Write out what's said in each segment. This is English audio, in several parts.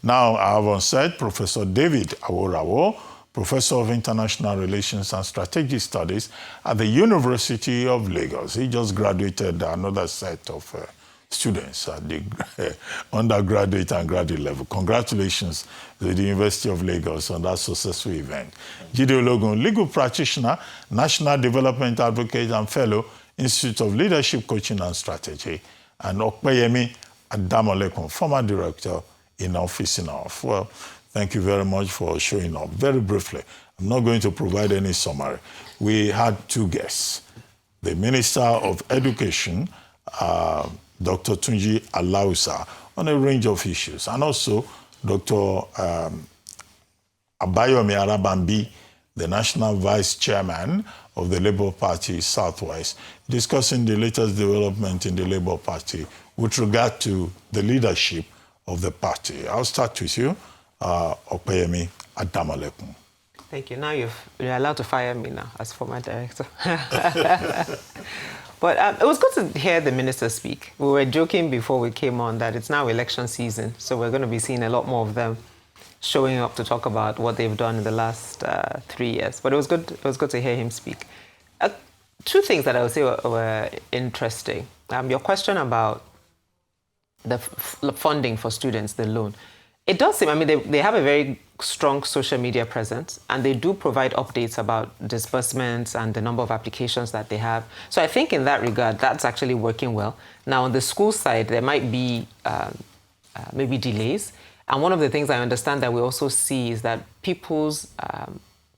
Now, I have on site Professor David Aworawo, Professor of International Relations and Strategic Studies at the University of Lagos. He just graduated another set of students at the undergraduate and graduate level. Congratulations to the University of Lagos on that successful event. Ologun, legal practitioner, national development advocate and fellow, Institute of Leadership Coaching and Strategy, and Okpeyemi Adamolekun, former director in office in off. Well, thank you very much for showing up. Very briefly, I'm not going to provide any summary. We had two guests. The Minister of Education, Dr. Tunji Alausa, on a range of issues, and also Dr. Abayomi Arabambi, the National Vice Chairman of the Labour Party Southwest, discussing the latest development in the Labour Party with regard to the leadership of the party. I'll start with you, Okpeyemi Adamolekun. Thank you. Now you're allowed to fire me now as former director. But it was good to hear the minister speak. We were joking before we came on that it's now election season, so we're going to be seeing a lot more of them showing up to talk about what they've done in the last 3 years. But it was good. It was good to hear him speak. Two things that I would say were interesting. Your question about the funding for students, the loan. It does seem, I mean, they have a very strong social media presence, and they do provide updates about disbursements and the number of applications that they have. So I think in that regard, that's actually working well. Now, on the school side, there might be maybe delays. And one of the things I understand that we also see is that people's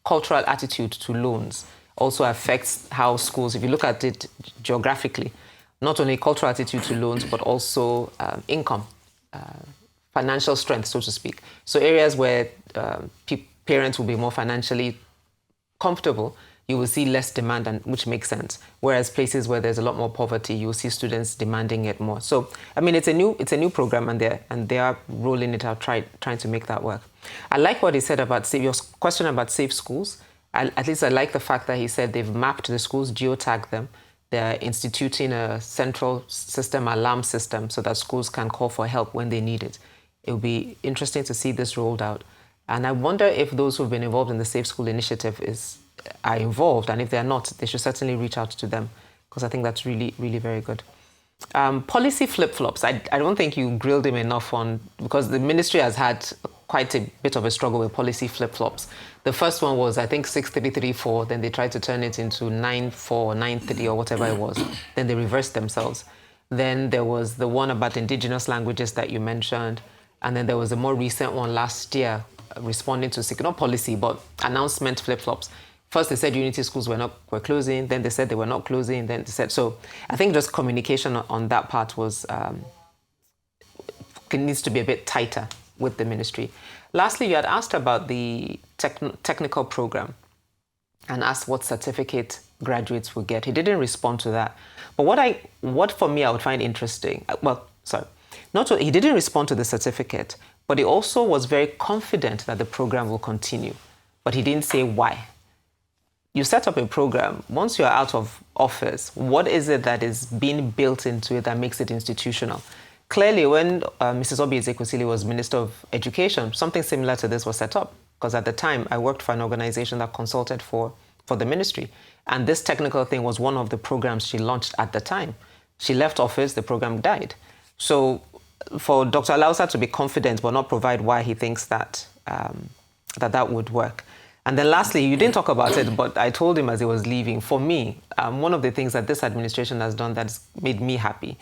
cultural attitude to loans also affects how schools, if you look at it geographically, not only cultural attitude to loans, but also income, financial strength, so to speak. So areas where parents will be more financially comfortable, you will see less demand, and which makes sense. Whereas places where there's a lot more poverty, you will see students demanding it more. So, I mean, it's a new program, and they are rolling it out, trying to make that work. I like what he said about your question about safe schools. At least I like the fact that he said they've mapped the schools, geotagged them. They're instituting a central system, alarm system, so that schools can call for help when they need it. It will be interesting to see this rolled out. And I wonder if those who've been involved in the Safe School Initiative are involved, and if they're not, they should certainly reach out to them, because I think that's really, really very good. Policy flip-flops, I don't think you grilled him enough on, because the ministry has had quite a bit of a struggle with policy flip-flops. The first one was, I think, 6334, then they tried to turn it into 94 or 93 or whatever it was. Then they reversed themselves. Then there was the one about indigenous languages that you mentioned. And then there was a more recent one last year, responding to, not policy, but announcement flip-flops. First, they said Unity schools were closing. Then they said they were not closing. Then they said, so I think just communication on that part needs to be a bit tighter with the ministry. Lastly, you had asked about the technical program and asked what certificate graduates will get. He didn't respond to that. But what for me I would find interesting, he didn't respond to the certificate, but he also was very confident that the program will continue. But he didn't say why. You set up a program, once you're out of office, what is it that is being built into it that makes it institutional? Clearly, when Mrs. Obi Ezekwesili was Minister of Education, something similar to this was set up. Because at the time, I worked for an organization that consulted for the ministry. And this technical thing was one of the programs she launched at the time. She left office, the program died. So for Dr. Alausa to be confident but not provide why he thinks that that would work. And then lastly, you didn't talk about it, but I told him as he was leaving, for me, one of the things that this administration has done that's made me happy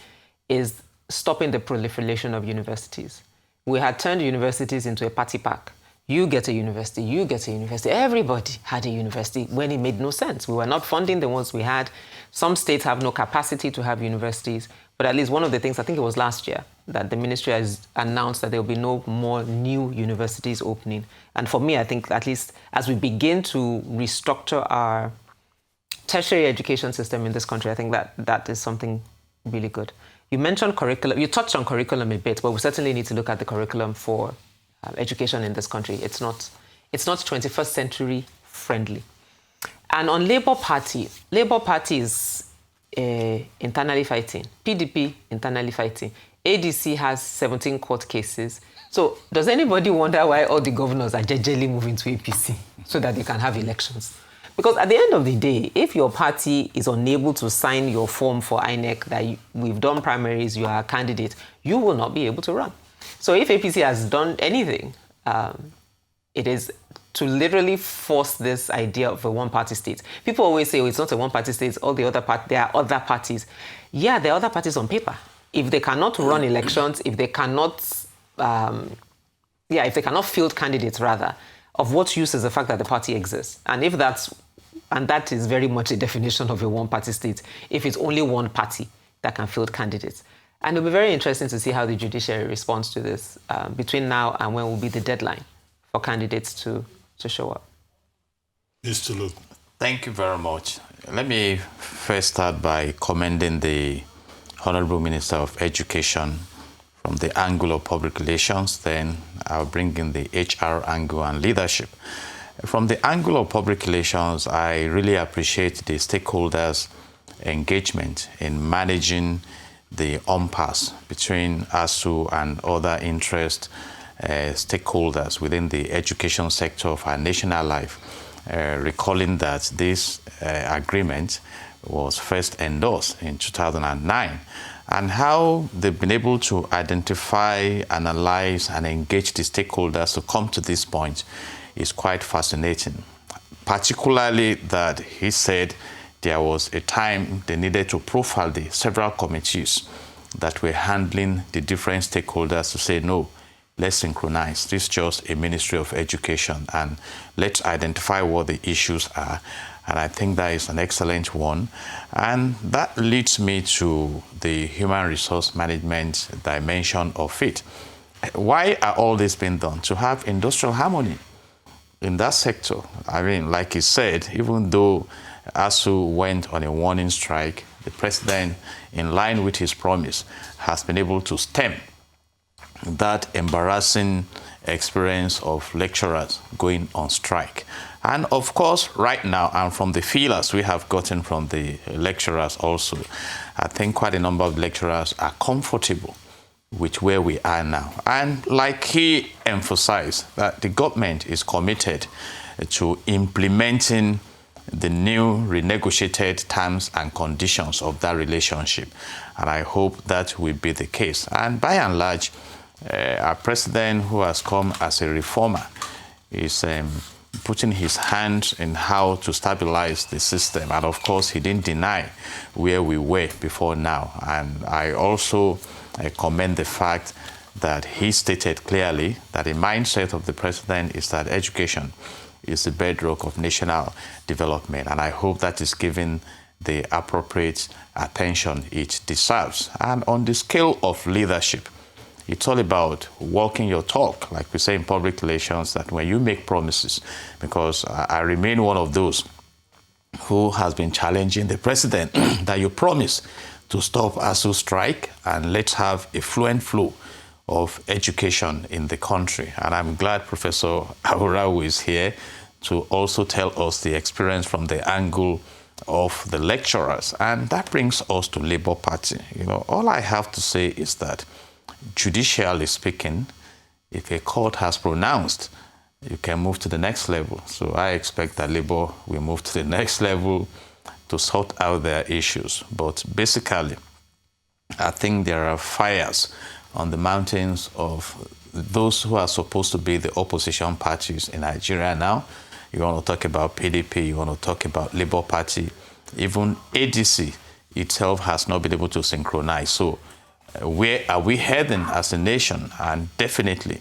is stopping the proliferation of universities. We had turned universities into a party pack. You get a university, you get a university. Everybody had a university when it made no sense. We were not funding the ones we had. Some states have no capacity to have universities. But at least one of the things, I think it was last year, that the ministry has announced that there will be no more new universities opening. And for me, I think at least as we begin to restructure our tertiary education system in this country, I think that is something really good. You mentioned curriculum. You touched on curriculum a bit, but we certainly need to look at the curriculum for education in this country. It's not 21st century friendly. And on Labour Party is internally fighting. PDP internally fighting. ADC has 17 court cases. So does anybody wonder why all the governors are jejely moving to APC so that they can have elections? Because at the end of the day, if your party is unable to sign your form for INEC that we've done primaries, you are a candidate, you will not be able to run. So if APC has done anything, it is to literally force this idea of a one-party state. People always say, oh, it's not a one-party state, all the other there are other parties. Yeah, there are other parties on paper. If they cannot run elections, if they cannot, if they cannot field candidates, rather, of what use is the fact that the party exists? And if that is very much a definition of a one-party state, if it's only one party that can field candidates. And it'll be very interesting to see how the judiciary responds to this between now and when will be the deadline for candidates to show up. Mr. Luke. Thank you very much. Let me first start by commending the Honorable Minister of Education from the angle of public relations. Then I'll bring in the HR angle and leadership. From the angle of public relations, I really appreciate the stakeholders' engagement in managing the impasse between ASUU and other interest stakeholders within the education sector of our national life, recalling that this agreement was first endorsed in 2009, and how they've been able to identify, analyze, and engage the stakeholders to come to this point is quite fascinating. Particularly that he said there was a time they needed to profile the several committees that were handling the different stakeholders to say, no, let's synchronize. This is just a Ministry of Education, and let's identify what the issues are. And I think that is an excellent one. And that leads me to the human resource management dimension of it. Why are all this being done? To have industrial harmony in that sector. I mean, like he said, even though ASUU went on a warning strike, the president, in line with his promise, has been able to stem that embarrassing experience of lecturers going on strike. And of course, right now, and from the feelers we have gotten from the lecturers also, I think quite a number of lecturers are comfortable with where we are now. And like he emphasized, that the government is committed to implementing the new renegotiated terms and conditions of that relationship. And I hope that will be the case. And by and large, our president, who has come as a reformer, is putting his hands in how to stabilize the system. And of course, he didn't deny where we were before now. And I also commend the fact that he stated clearly that the mindset of the president is that education is the bedrock of national development. And I hope that is given the appropriate attention it deserves. And on the scale of leadership, it's all about walking your talk, like we say in public relations, that when you make promises, because I remain one of those who has been challenging the president that you promise to stop ASUU strike and let's have a fluent flow of education in the country. And I'm glad Professor Aworawo is here to also tell us the experience from the angle of the lecturers. And that brings us to Labour Party. You know, all I have to say is that judicially speaking, if a court has pronounced, you can move to the next level. So I expect that Labour will move to the next level to sort out their issues. But basically, I think there are fires on the mountains of those who are supposed to be the opposition parties in Nigeria now. You want to talk about PDP, you want to talk about Labour Party. Even ADC itself has not been able to synchronize. So where are we heading as a nation? And definitely,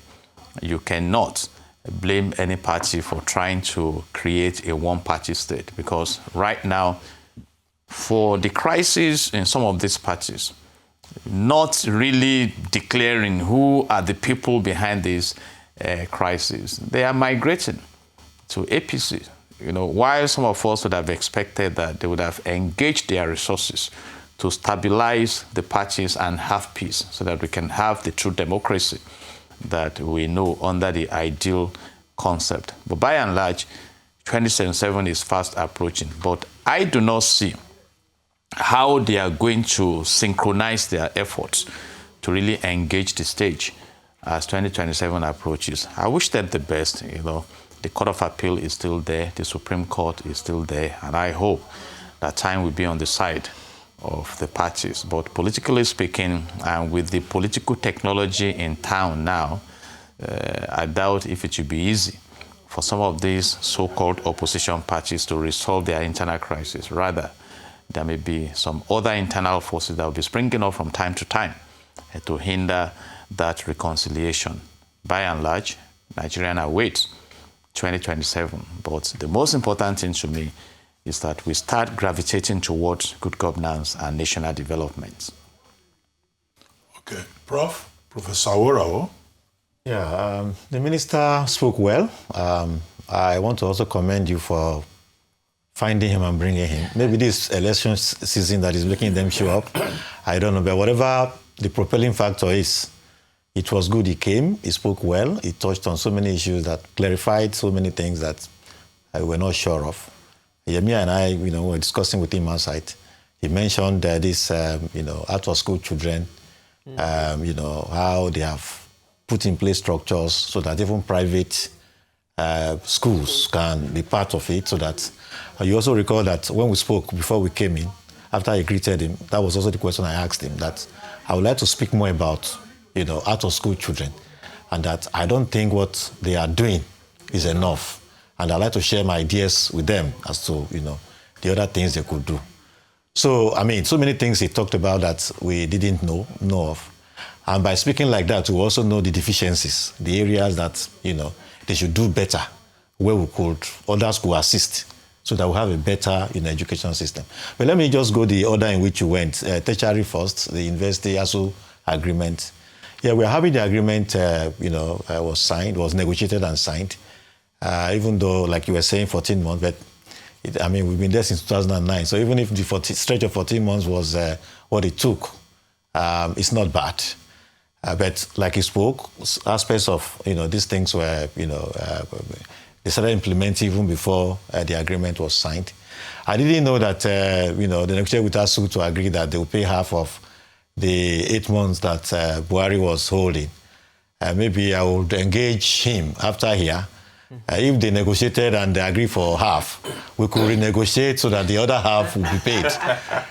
you cannot blame any party for trying to create a one-party state, because right now, for the crisis in some of these parties, not really declaring who are the people behind this crisis, they are migrating to APC. You know, while some of us would have expected that they would have engaged their resources to stabilize the parties and have peace so that we can have the true democracy that we know under the ideal concept. But by and large, 2077 is fast approaching. But I do not see how they are going to synchronize their efforts to really engage the stage as 2027 approaches. I wish them the best. The Court of Appeal is still there, the Supreme Court is still there, and I hope that time will be on the side of the parties. But politically speaking, and with the political technology in town now, I doubt if it will be easy for some of these so-called opposition parties to resolve their internal crisis. Rather, there may be some other internal forces that will be springing up from time to time to hinder that reconciliation. By and large, Nigerians await 2027. But the most important thing to me is that we start gravitating towards good governance and national development. Okay. Professor Aworawo. Yeah, the minister spoke well. I want to also commend you for finding him and bringing him. Maybe this election season that is making them show up, I don't know, but whatever the propelling factor is, it was good he came, he spoke well, he touched on so many issues that clarified so many things that I were not sure of. Yemi and I, were discussing with him outside. He mentioned this, out-of-school children, how they have put in place structures so that even private schools can be part of it, so that you also recall that when we spoke before we came in, after I greeted him, that was also the question I asked him, that I would like to speak more about, out-of-school children, and that I don't think what they are doing is enough, and I'd like to share my ideas with them as to, the other things they could do. So, so many things he talked about that we didn't know of, and by speaking like that, we also know the deficiencies, the areas that, they should do better, where we could, others could assist, so that we have a better education system. But let me just go the order in which you went. Tertiary first, the university ASUU agreement. Yeah, we're having the agreement, was signed, was negotiated and signed, even though, like you were saying, 14 months, but we've been there since 2009. So even if the stretch of 14 months was what it took, it's not bad. But like he spoke, aspects of, these things were, they started implementing even before the agreement was signed. I didn't know that, they negotiated with ASUU to agree that they will pay half of the 8 months that Buhari was holding. Maybe I would engage him after here. If they negotiated and they agree for half, we could renegotiate so that the other half will be paid.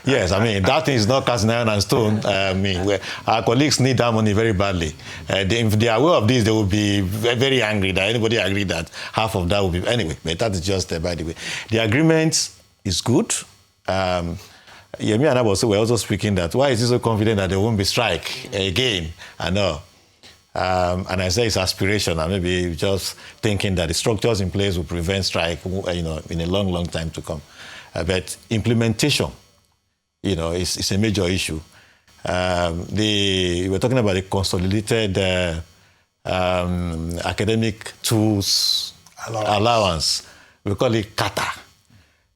Yes, that is not cast in iron and stone. Our colleagues need that money very badly. If they are aware of this, they will be very angry that anybody agreed that half of that will be... Anyway, but that is just by the way. The agreement is good. Yemi and I were also speaking that why is he so confident that there won't be strike again? I know. And I say it's aspirational, maybe just thinking that the structures in place will prevent strike, in a long, long time to come. But implementation, is a major issue. We're talking about the consolidated academic tools allowance. We call it kata.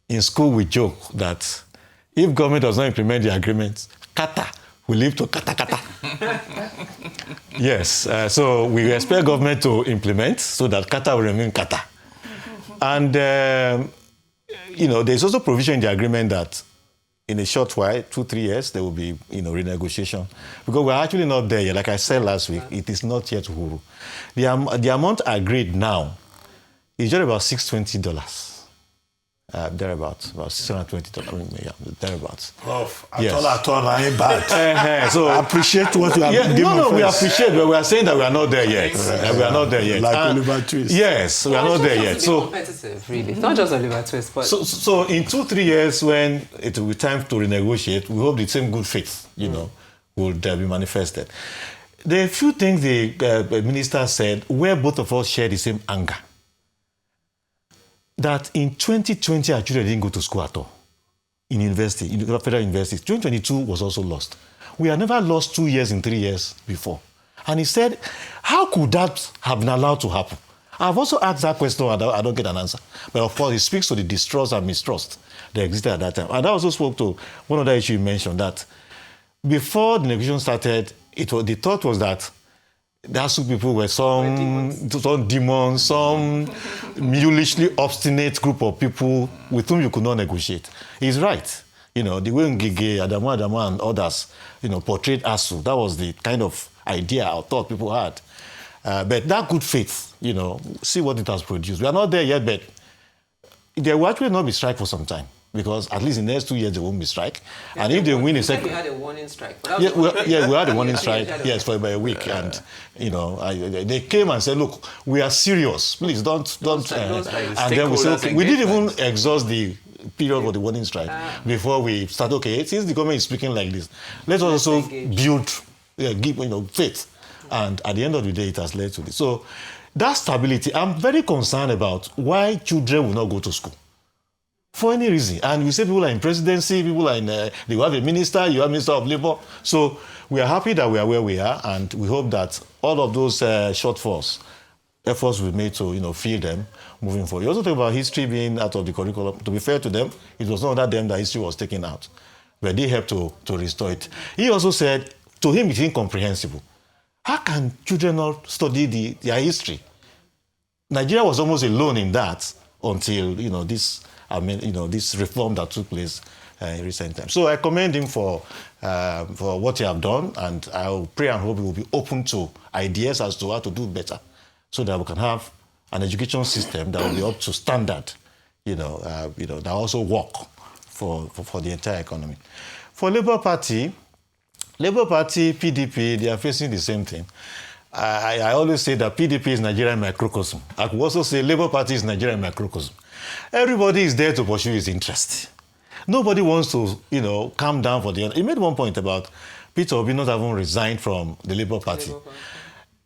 In school, we joke that if government does not implement the agreement, kata will lead to kata kata. Yes, so we expect government to implement so that kata will remain kata. And, there's also provision in the agreement that in a short while, 2-3 years, there will be, renegotiation. Because we're actually not there yet. Like I said last week, it is not yet Uhuru. The amount agreed now is just about $620. Thereabouts, about $620, thereabouts. Prof, I ain't bad. So I appreciate what you have given. No, we appreciate, but we are saying that we are not there yet. We are not there yet. Like Oliver Twist. Yes, we are not there yet. So competitive, really. It's not just Oliver Twist, but... So in 2-3 years, when it will be time to renegotiate, we hope the same good faith, will be manifested. There are a few things the minister said where both of us share the same anger. That in 2020, our children didn't go to school at all. In university, in the federal universities. 2022 was also lost. We had never lost 2 years in 3 years before. And he said, how could that have been allowed to happen? I've also asked that question, and I don't get an answer. But of course, it speaks to the distrust and mistrust that existed at that time. And I also spoke to one other issue you mentioned, that before the negotiation started, the thought was that the ASUU people were some demons, some mulishly obstinate group of people with whom you could not negotiate. He's right. The way Ngige, Adamo, and others, portrayed ASUU, that was the kind of idea or thought people had. But that good faith, see what it has produced. We are not there yet, but there will actually not be strike for some time. Because at least in the next 2 years, there won't be strike. And if they win a second... We had a warning strike. We had a warning strike, yes, for about a week. And, they came and said, look, we are serious. Please don't. And then we said, okay, we didn't even exhaust the period for the warning strike before we start, okay, since the government is speaking like this, let's also build, give, faith. And at the end of the day, it has led to this. So that stability, I'm very concerned about why children will not go to school. For any reason. And we say people are in presidency, people are in, they have a minister, you have Minister of Labour. So we are happy that we are where we are, and we hope that all of those shortfalls, efforts will be made to, fill them moving forward. You also talk about history being out of the curriculum. To be fair to them, it was not under them that history was taken out, but they helped to restore it. He also said, to him, it's incomprehensible. How can children not study their history? Nigeria was almost alone in that until, this reform that took place in recent times. So I commend him for what he have done, and I will pray and hope he will be open to ideas as to how to do better, so that we can have an education system that will be up to standard, that also work for the entire economy. For Labour Party, PDP, they are facing the same thing. I always say that PDP is Nigerian microcosm. I could also say Labour Party is Nigerian microcosm. Everybody is there to pursue his interest. Nobody wants to, calm down for the... He made one point about Peter Obi not having resigned from the Labour Party.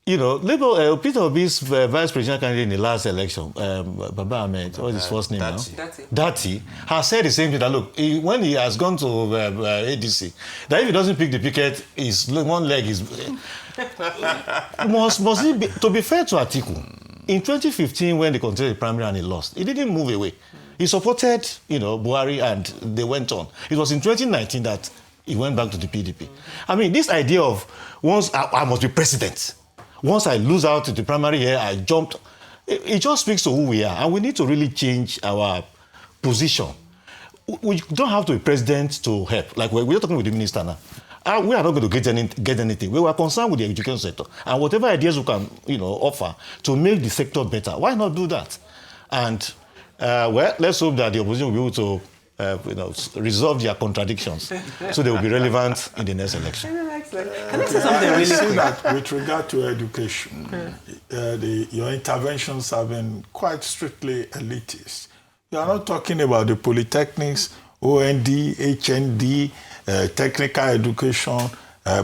Peter Obi's vice presidential candidate in the last election, Baba Ahmed, what's his first name now? Dati, has said the same thing, that look, when he has gone to ADC, that if he doesn't pick the picket, one leg is... must he be, to be fair to Atiku, in 2015, when they contested the primary and he lost, he didn't move away. He supported, Buhari, and they went on. It was in 2019 that he went back to the PDP. I mean, this idea of once I must be president, once I lose out to the primary here, I jumped. It just speaks to who we are, and we need to really change our position. We don't have to be president to help. Like we're talking with the minister now. We are not going to get anything. We were concerned with the education sector, and whatever ideas we can, offer to make the sector better. Why not do that? And let's hope that the opposition will be able to, resolve their contradictions, so they will be relevant in the next election. Can I say something really quick? That with regard to education, your interventions have been quite strictly elitist. You are not talking about the polytechnics, OND, HND, technical education,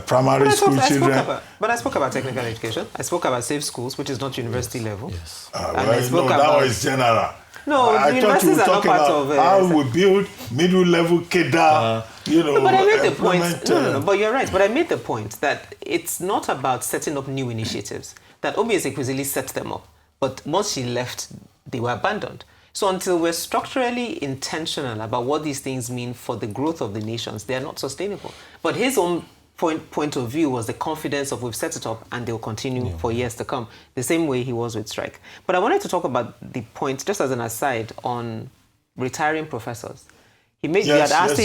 primary school children. But I spoke about technical education. I spoke about safe schools, which is not university level. Yes. That was general. No, I thought you were talking about how we build middle-level cadre, No, but I made the point. No, but you're right. But I made the point that it's not about setting up new initiatives. That Obiese Kwesili set them up. But once she left, they were abandoned. So until we're structurally intentional about what these things mean for the growth of the nations, they are not sustainable. But his own point of view was the confidence of we've set it up and they'll continue for years to come, the same way he was with strike. But I wanted to talk about the point, just as an aside, on retiring professors. You had asked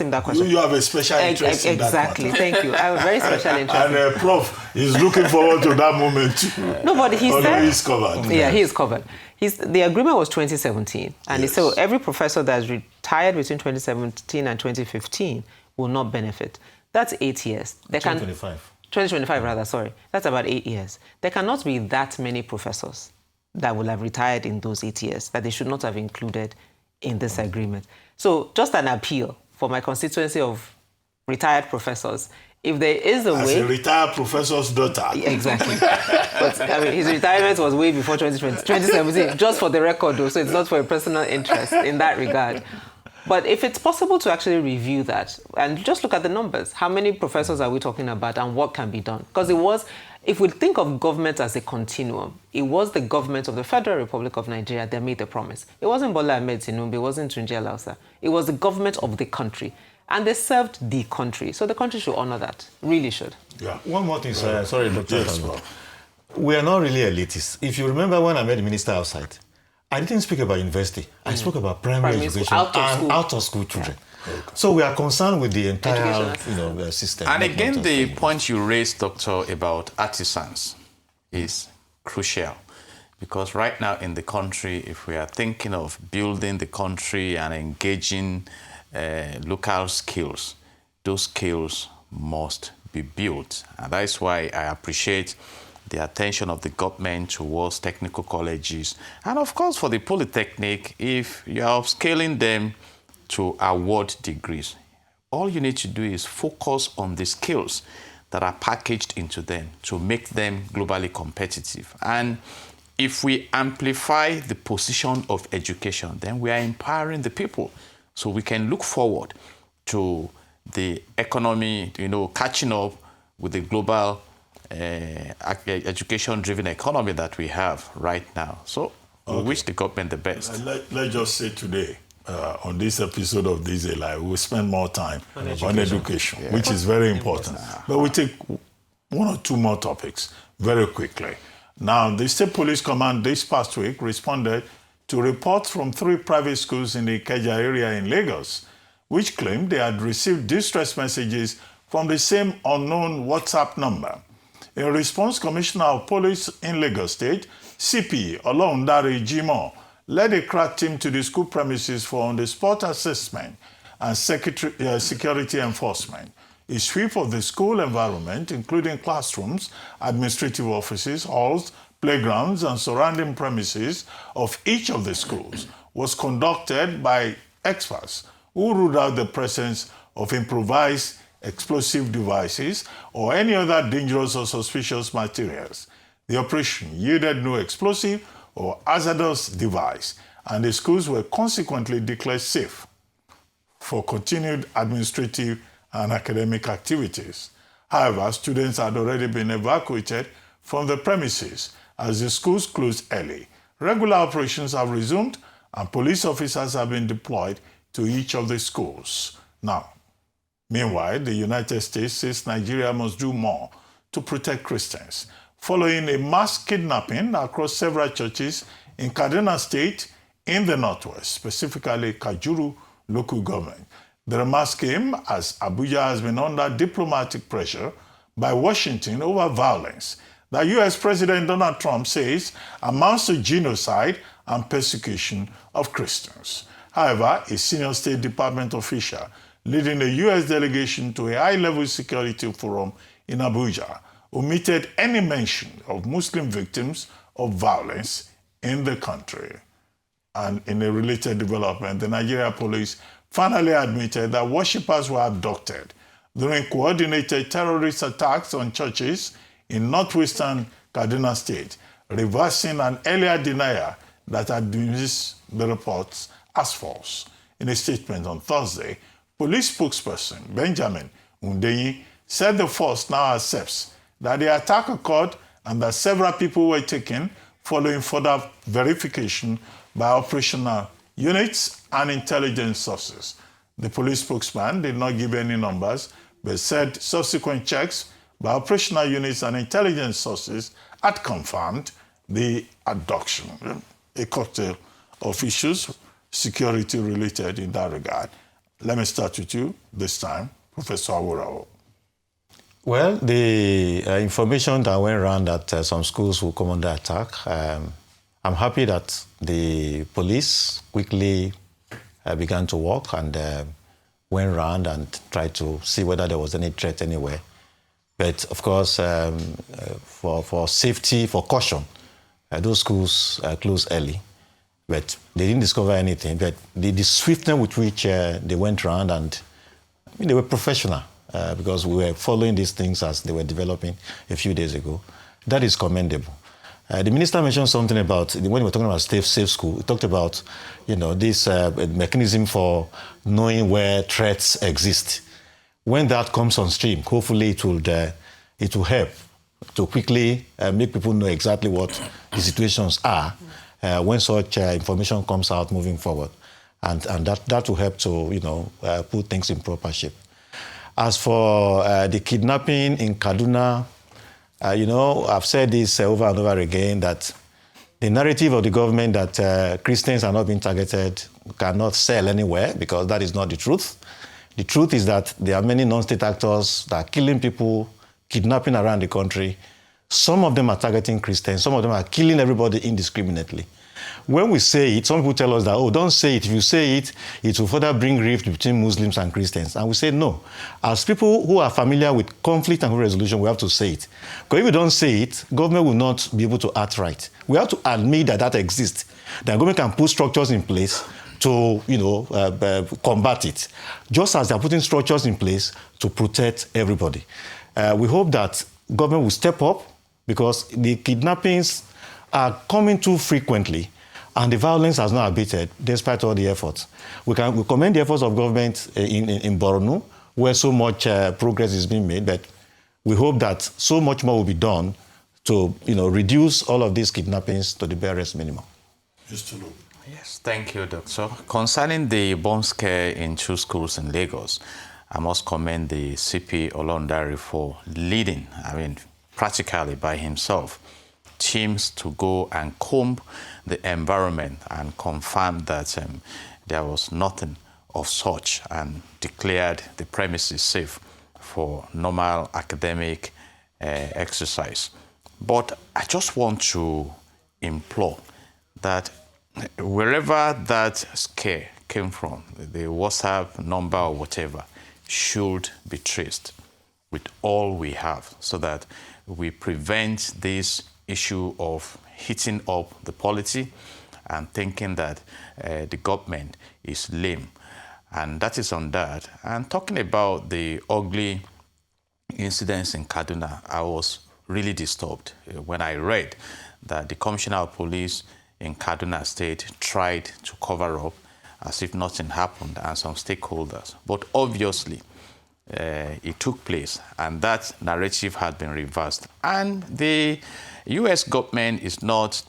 him that question. You have a special interest in that. Exactly, thank you. I have a very special interest. And Prof is looking forward to that moment. No, but he said... he's covered. Yeah, he is covered. The agreement was 2017. And he said every professor that has retired between 2017 and 2015 will not benefit. That's 8 years. 2025 rather, sorry. That's about 8 years. There cannot be that many professors that will have retired in those 8 years that they should not have included in this agreement. So just an appeal for my constituency of retired professors. If there is a way... As a retired professor's daughter. Exactly. But I mean, his retirement was way before 2017, just for the record though, so it's not for a personal interest in that regard. But if it's possible to actually review that and just look at the numbers, how many professors are we talking about and what can be done? Because if we think of government as a continuum, it was the government of the Federal Republic of Nigeria that made the promise. It wasn't Bola Ahmed Tinubu, it wasn't Tunji Alausa. It was the government of the country. And they served the country. So the country should honor that. Really should. Yeah. One more thing, sorry, Dr. Yes, we are not really elitists. If you remember when I met the minister outside, I didn't speak about university. I spoke about primary education and out-of-school children. So we are concerned with the entire Educational system. And not again, just the point you raised, Doctor, about artisans is crucial. Because right now in the country, if we are thinking of building the country and engaging local skills, those skills must be built. And that's why I appreciate the attention of the government towards technical colleges. And of course, for the Polytechnic, if you are upscaling them to award degrees, all you need to do is focus on the skills that are packaged into them to make them globally competitive. And if we amplify the position of education, then we are empowering the people. So we can look forward to the economy, catching up with the global education-driven economy that we have right now. So we wish the government the best. Let's just say today, on this episode of This Is Live, we'll spend more time on education, which is very important. But we take one or two more topics very quickly. Now, the State Police Command this past week responded to reports from 3 private schools in the Ikeja area in Lagos, which claimed they had received distress messages from the same unknown WhatsApp number. In response, Commissioner of Police in Lagos State, CP Ologun Jimo, led a crack team to the school premises for on-the-spot assessment and security enforcement. A sweep of the school environment, including classrooms, administrative offices, halls, playgrounds, and surrounding premises of each of the schools, was conducted by experts who ruled out the presence of improvised explosive devices or any other dangerous or suspicious materials. The operation yielded no explosive or hazardous device, and the schools were consequently declared safe for continued administrative and academic activities. However, students had already been evacuated from the premises as the schools closed early. Regular operations have resumed and police officers have been deployed to each of the schools. Now, meanwhile, the United States says Nigeria must do more to protect Christians, following a mass kidnapping across several churches in Kaduna State in the northwest, specifically Kajuru local government. The remarks came as Abuja has been under diplomatic pressure by Washington over violence that U.S. President Donald Trump says amounts to genocide and persecution of Christians. However, a senior State Department official leading a U.S. delegation to a high-level security forum in Abuja omitted any mention of Muslim victims of violence in the country. And in a related development, the Nigeria police finally admitted that worshippers were abducted during coordinated terrorist attacks on churches in northwestern Kaduna State, reversing an earlier denial that had dismissed the reports as false. In a statement on Thursday, police spokesperson Benjamin Hundeyin said the force now accepts that the attack occurred and that several people were taken following further verification by operational units and intelligence sources. The police spokesman did not give any numbers, but said subsequent checks by operational units and intelligence sources had confirmed the abduction. A cocktail of issues, security related in that regard. Let me start with you this time, Professor Aworawo. Well, the information that went around that some schools will come under attack, I'm happy that the police quickly began to work and went around and tried to see whether there was any threat anywhere. But of course, for safety, for caution, those schools closed early. But they didn't discover anything. But the swiftness with which they went around, and they were professional because we were following these things as they were developing a few days ago. That is commendable. The minister mentioned something about, when we were talking about safe school, we talked about, this mechanism for knowing where threats exist. When that comes on stream, hopefully it will help to quickly make people know exactly what the situations are when such information comes out moving forward. And that will help to, put things in proper shape. As for the kidnapping in Kaduna, I've said this over and over again, that the narrative of the government that Christians are not being targeted, cannot sell anywhere, because that is not the truth. The truth is that there are many non-state actors that are killing people, kidnapping around the country. Some of them are targeting Christians. Some of them are killing everybody indiscriminately. When we say it, some people tell us that, oh, don't say it. If you say it, it will further bring rift between Muslims and Christians. And we say no. As people who are familiar with conflict and resolution, we have to say it. Because if we don't say it, government will not be able to act right. We have to admit that that exists. The government can put structures in place to, combat it, just as they're putting structures in place to protect everybody. We hope that government will step up, because the kidnappings are coming too frequently, and the violence has not abated despite all the efforts. We commend the efforts of government in Borno, where so much progress is being made, but we hope that so much more will be done to reduce all of these kidnappings to the barest minimum. Yes, thank you, Doctor. Concerning the bomb scare in 2 schools in Lagos, I must commend the CP Olondari for leading, practically by himself, teams to go and comb the environment and confirm that there was nothing of such, and declared the premises safe for normal academic exercise. But I just want to implore that wherever that scare came from, the WhatsApp number or whatever, should be traced with all we have, so that we prevent this issue of hitting up the polity and thinking that the government is lame. And that is on that. And talking about the ugly incidents in Kaduna, I was really disturbed when I read that the Commissioner of Police in Kaduna State tried to cover up as if nothing happened, and some stakeholders. But obviously, it took place, and that narrative had been reversed. And the U.S. government is not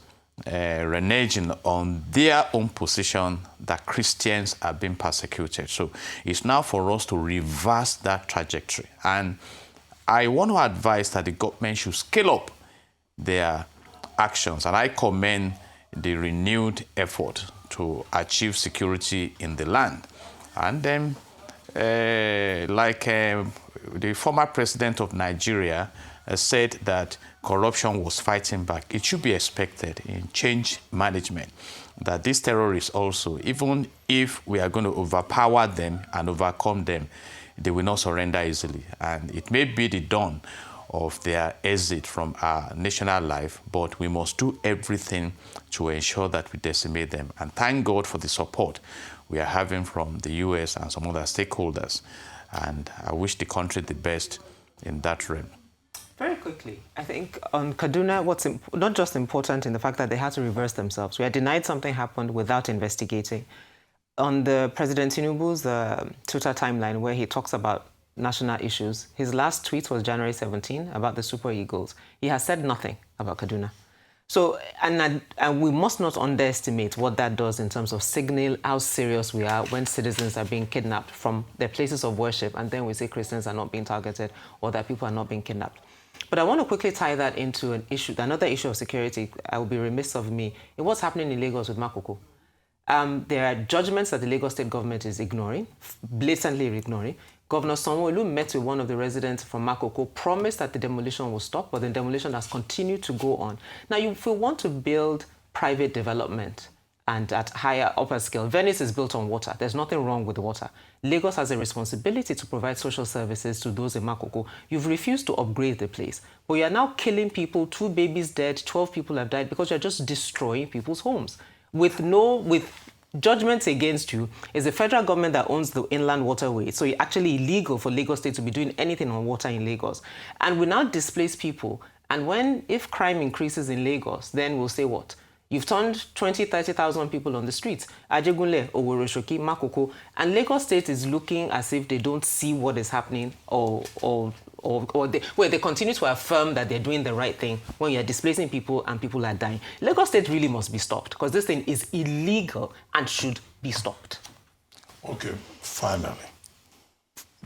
reneging on their own position that Christians are being persecuted. So it's now for us to reverse that trajectory. And I want to advise that the government should scale up their actions. And I commend the renewed effort to achieve security in the land. And then, the former president of Nigeria said that corruption was fighting back, it should be expected in change management that these terrorists also, even if we are going to overpower them and overcome them, they will not surrender easily. And it may be the dawn of their exit from our national life, but we must do everything to ensure that we decimate them. And thank God for the support we are having from the US and some other stakeholders. And I wish the country the best in that realm. Very quickly, I think on Kaduna, what's not just important in the fact that they had to reverse themselves. We are denied something happened without investigating. On the President Tinubu's Twitter timeline, where he talks about national issues, his last tweet was January 17 about the Super Eagles. He has said nothing about Kaduna. So, and we must not underestimate what that does in terms of signal how serious we are when citizens are being kidnapped from their places of worship, and then we say Christians are not being targeted or that people are not being kidnapped. But I want to quickly tie that into an issue, another issue of security. I would be remiss of me in what's happening in Lagos with Makoko. There are judgments that the Lagos state government is ignoring, blatantly ignoring. Governor Sanwo-Olu met with one of the residents from Makoko, promised that the demolition will stop, but the demolition has continued to go on. Now, if we want to build private development and at higher, upper scale, Venice is built on water. There's nothing wrong with water. Lagos has a responsibility to provide social services to those in Makoko. You've refused to upgrade the place, but you are now killing people, 2 babies dead, 12 people have died because you're just destroying people's homes. With judgments against you. Is the federal government that owns the inland waterway. So it's actually illegal for Lagos State to be doing anything on water in Lagos. And we now displace people. And if crime increases in Lagos, then we'll say what? You've turned 20, 30,000 people on the streets. Ajegunle, Oworoshoki, Makoko. And Lagos State is looking as if they don't see what is happening or they continue to affirm that they're doing the right thing when you're displacing people and people are dying. Lagos State really must be stopped because this thing is illegal and should be stopped. Okay, finally,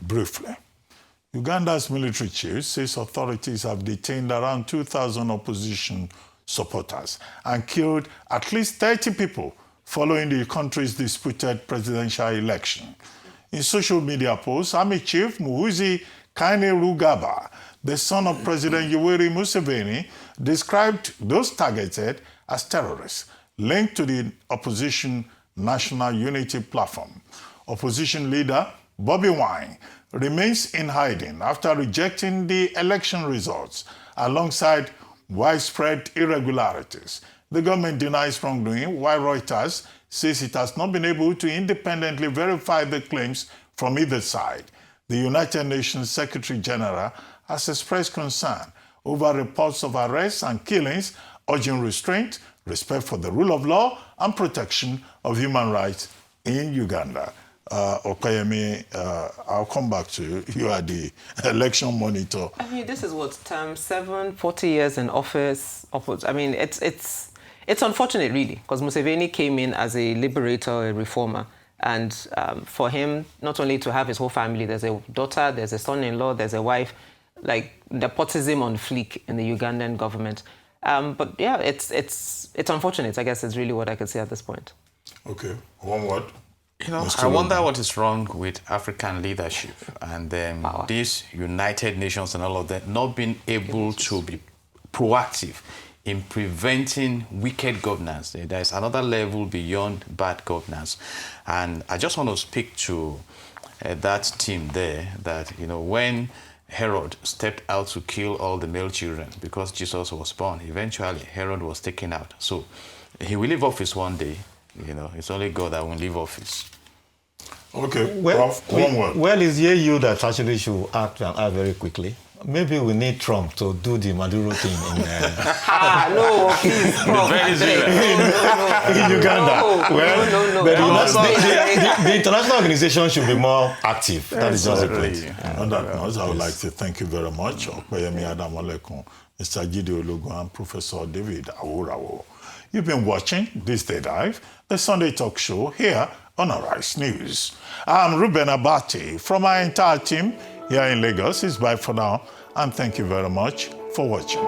briefly. Uganda's military chief says authorities have detained around 2,000 opposition supporters and killed at least 30 people following the country's disputed presidential election. In social media posts, Army Chief Muhoozi Kainerugaba, the son of President Yoweri Museveni, described those targeted as terrorists linked to the opposition National Unity Platform. Opposition leader Bobby Wine remains in hiding after rejecting the election results alongside widespread irregularities. The government denies wrongdoing, while Reuters says it has not been able to independently verify the claims from either side. The United Nations Secretary General has expressed concern over reports of arrests and killings, urging restraint, respect for the rule of law, and protection of human rights in Uganda. Okayemi, I'll come back to you. You are the election monitor. I mean, this is what, term 7, 40 years in office. I mean, it's unfortunate, really, because Museveni came in as a liberator, a reformer. And for him, not only to have his whole family, there's a daughter, there's a son-in-law, there's a wife, like nepotism on fleek in the Ugandan government. But yeah, it's unfortunate, I guess, is really what I could say at this point. Okay, one word. You know, I wonder what is wrong with African leadership and these United Nations and all of that not being able to be proactive in preventing wicked governance. There is another level beyond bad governance. And I just want to speak to that team there that, you know, when Herod stepped out to kill all the male children because Jesus was born, eventually Herod was taken out. So he will leave office one day. You know, it's only God that will leave office. Okay, Well, Prof, one word. Well, it's you that actually should act and act very quickly. Maybe we need Trump to do the Maduro thing in No, please, Prof. in Uganda. The international organization should be more active. That is just a point. On that note, I would like to thank you very much, Okpeyemi Adamolekun, Mr. Ologun, and Professor David Aworawo. You've been watching This Day Live, the Sunday talk show here on Arise News. I'm Ruben Abati from our entire team here in Lagos. It's bye for now, and thank you very much for watching.